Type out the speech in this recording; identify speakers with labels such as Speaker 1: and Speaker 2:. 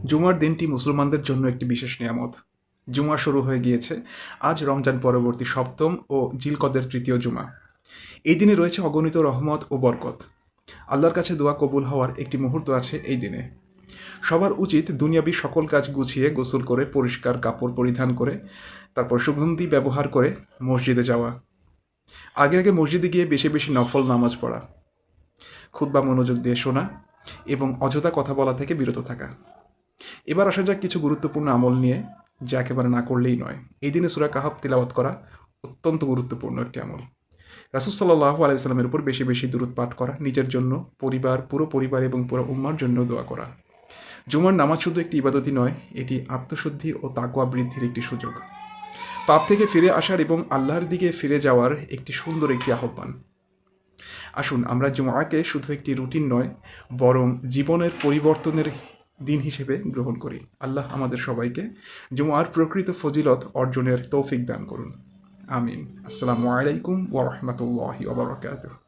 Speaker 1: জুমার দিনটি মুসলমানদের জন্য একটি বিশেষ নিয়ামত। জুমা শুরু হয়ে গিয়েছে। আজ রমজান পরবর্তী সপ্তম ও জিলকদের তৃতীয় জুমা। এই দিনে রয়েছে অগণিত রহমত ও বরকত। আল্লাহর কাছে দোয়া কবুল হওয়ার একটি মুহূর্ত আছে এই দিনে। সবার উচিত দুনিয়াবি সকল কাজ গুছিয়ে গোসল করে পরিষ্কার কাপড় পরিধান করে তারপর সুগন্ধি ব্যবহার করে মসজিদে যাওয়া। আগে আগে মসজিদে গিয়ে বেশি বেশি নফল নামাজ পড়া, খুতবা মনোযোগ দিয়ে শোনা এবং অযথা কথা বলা থেকে বিরত থাকা। এবার আসা যাক কিছু গুরুত্বপূর্ণ আমল নিয়ে, যা একেবারে না করলেই নয়। এই দিনে সূরা কাহাফ তিলাওয়াত করা অত্যন্ত গুরুত্বপূর্ণ একটি আমল। রাসূল সাল্লাল্লাহু আলাইহি ওয়াসাল্লামের উপর বেশি বেশি দুরূদ পাঠ করা, নিজের জন্য, পুরো পরিবার এবং পুরো উম্মার জন্য দোয়া করা। জুমার নামাজ শুধু একটি ইবাদতই নয়, এটি আত্মশুদ্ধি ও তাকওয়া বৃদ্ধির একটি সুযোগ। পাপ থেকে ফিরে আসার এবং আল্লাহর দিকে ফিরে যাওয়ার একটি সুন্দর একটি আহ্বান। আসুন আমরা জুমাকে শুধু একটি রুটিন নয়, বরং জীবনের পরিবর্তনের দিন হিসেবে গ্রহণ করি। আল্লাহ আমাদের সবাইকে জুমার প্রকৃত ফজিলত অর্জনের তৌফিক দান করুন। আমিন। আসসালামু আলাইকুম ওয়া রাহমাতুল্লাহি ওয়া বারাকাতুহু।